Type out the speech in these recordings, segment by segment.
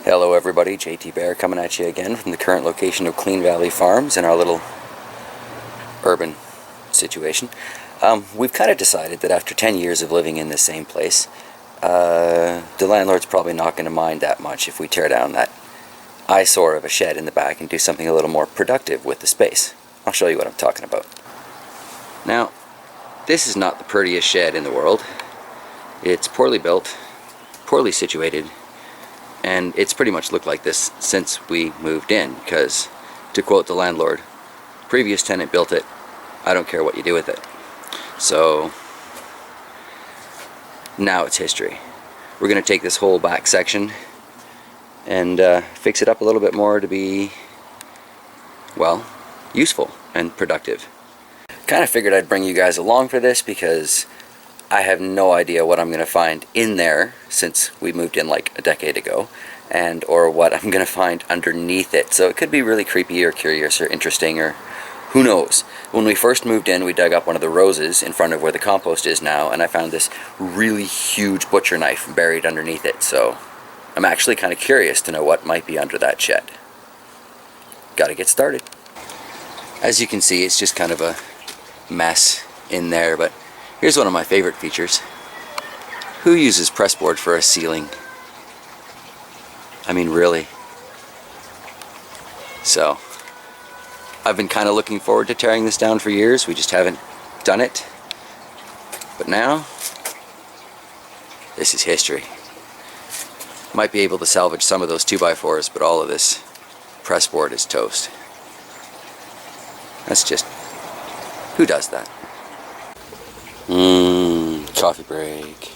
Hello everybody, JT Bear coming at you again from the current location of Clean Valley Farms in our little urban situation. We've kind of decided that after 10 years of living in the same place, the landlord's probably not going to mind that much if we tear down that eyesore of a shed in the back and do something a little more productive with the space. I'll show you what I'm talking about. Now, this is not the prettiest shed in the world. It's poorly built, poorly situated, and it's pretty much looked like this since we moved in, because, to quote the landlord, previous tenant built it, I don't care what you do with it. So now it's history. We're going to take this whole back section and fix it up a little bit more to be, well, useful and productive. Kind of figured I'd bring you guys along for this because I have no idea what I'm going to find in there since we moved in like a decade ago, and or what I'm going to find underneath it. So it could be really creepy or curious or interesting, or who knows. When we first moved in, we dug up one of the roses in front of where the compost is now, and I found this really huge butcher knife buried underneath it. So I'm actually kind of curious to know what might be under that shed. Gotta get started. As you can see, it's just kind of a mess in there, but here's one of my favorite features. Who uses pressboard for a ceiling? I mean, really? So, I've been kind of looking forward to tearing this down for years. We just haven't done it. But now, this is history. Might be able to salvage some of those 2x4s, but all of this pressboard is toast. That's just, who does that? Coffee break.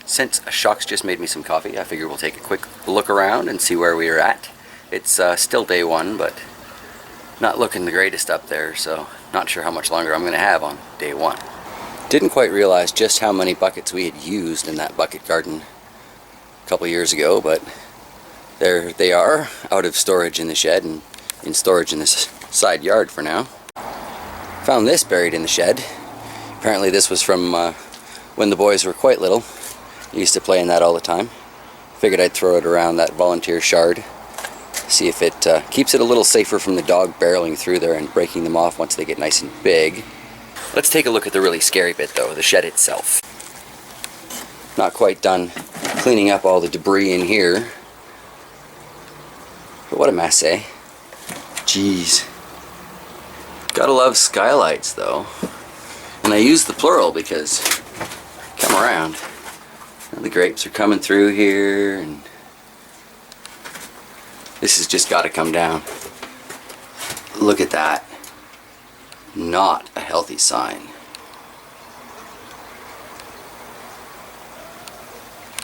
Since Chox just made me some coffee, I figure we'll take a quick look around and see where we are at. It's still day one, but not looking the greatest up there, so not sure how much longer I'm going to have on day one. Didn't quite realize just how many buckets we had used in that bucket garden a couple years ago, but there they are, out of storage in the shed and in storage in this side yard for now. Found this buried in the shed. Apparently this was from when the boys were quite little. I used to play in that all the time. Figured I'd throw it around that volunteer shard. See if it keeps it a little safer from the dog barreling through there and breaking them off once they get nice and big. Let's take a look at the really scary bit though, the shed itself. Not quite done cleaning up all the debris in here. But what a mess, eh? Jeez. Gotta love skylights though. And I use the plural because, come around. The grapes are coming through here, and this has just got to come down. Look at that. Not a healthy sign.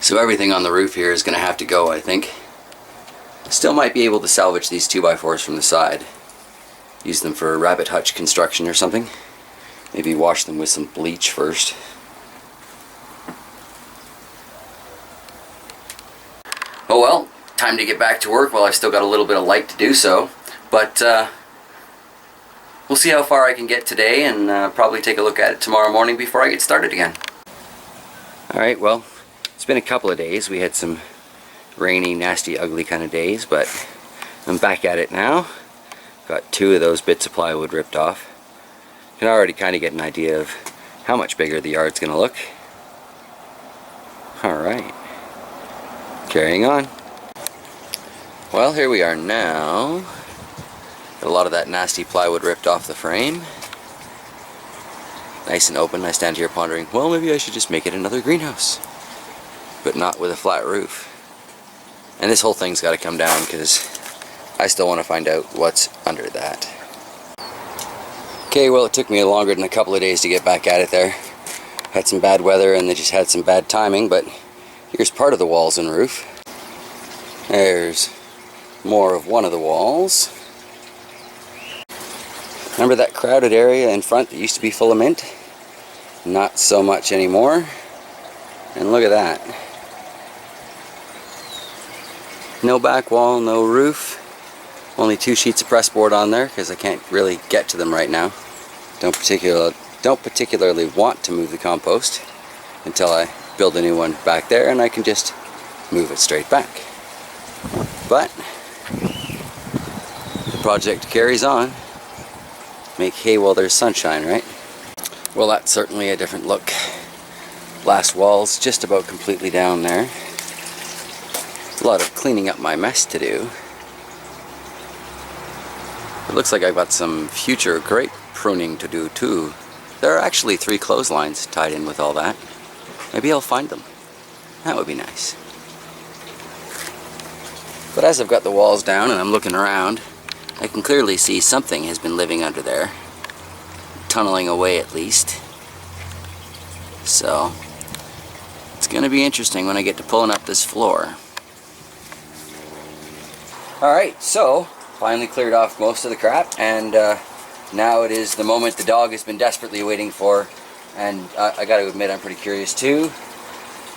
So everything on the roof here is going to have to go, I think. Still might be able to salvage these 2x4s from the side. Use them for a rabbit hutch construction or something. Maybe wash them with some bleach first. Oh well, time to get back to work while I've still got a little bit of light to do so. But we'll see how far I can get today, and probably take a look at it tomorrow morning before I get started again. Alright, well, it's been a couple of days. We had some rainy, nasty, ugly kind of days, but I'm back at it now. Got 2 of those bits of plywood ripped off. Can already kind of get an idea of how much bigger the yard's going to look. Alright. Carrying on. Well, here we are now. Got a lot of that nasty plywood ripped off the frame. Nice and open. I stand here pondering, well, maybe I should just make it another greenhouse. But not with a flat roof. And this whole thing's got to come down because I still want to find out what's under that. Okay, well, it took me longer than a couple of days to get back at it there. Had some bad weather and they just had some bad timing, but here's part of the walls and roof. There's more of one of the walls. Remember that crowded area in front that used to be full of mint? Not so much anymore. And look at that. No back wall, no roof. Only 2 sheets of pressboard on there because I can't really get to them right now. Don't particularly want to move the compost until I build a new one back there, and I can just move it straight back. But the project carries on. Make hay while there's sunshine, right? Well, that's certainly a different look. Last wall's just about completely down there. A lot of cleaning up my mess to do. It looks like I've got some future grape pruning to do too. There are actually 3 clotheslines tied in with all that. Maybe I'll find them. That would be nice. But as I've got the walls down and I'm looking around, I can clearly see something has been living under there. Tunneling away at least. So, it's going to be interesting when I get to pulling up this floor. Alright, so, finally cleared off most of the crap, and now it is the moment the dog has been desperately waiting for, and I gotta admit I'm pretty curious too.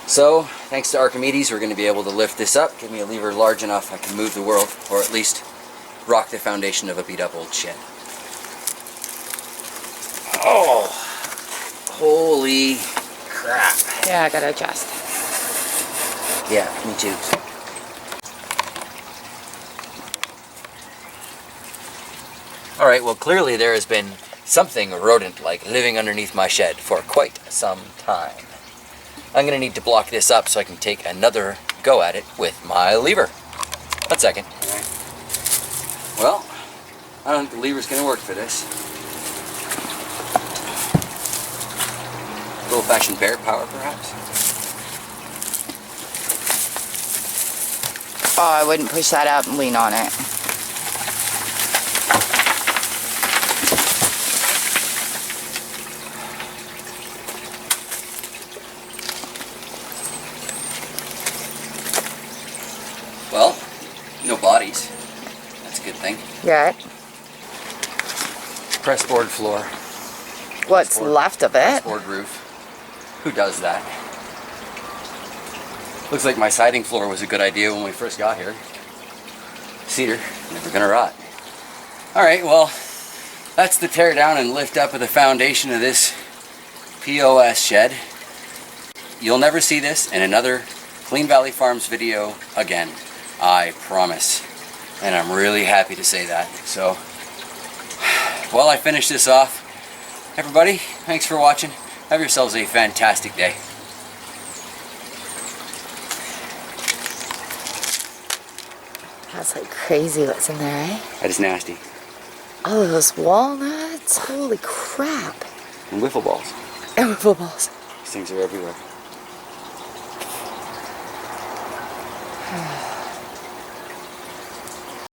So, thanks to Archimedes, we're going to be able to lift this up, give me a lever large enough I can move the world, or at least rock the foundation of a beat up old shed. Oh, holy crap. Yeah, I gotta adjust. Yeah, me too. Alright, well clearly there has been something rodent-like living underneath my shed for quite some time. I'm going to need to block this up so I can take another go at it with my lever. 1 second. Right. Well, I don't think the lever's going to work for this. Old-fashioned bear power, perhaps? Oh, I wouldn't push that up and lean on it. Well, no bodies. That's a good thing. Right. Pressboard floor. What's left of it? Pressboard roof. Who does that? Looks like my siding floor was a good idea when we first got here. Cedar, never gonna rot. Alright, well, that's the tear down and lift up of the foundation of this POS shed. You'll never see this in another Clean Valley Farms video again. I promise. And I'm really happy to say that. So, while I finish this off, everybody, thanks for watching. Have yourselves a fantastic day. That's like crazy what's in there, eh? That is nasty. All of those walnuts. Holy crap. And wiffle balls. And wiffle balls. These things are everywhere.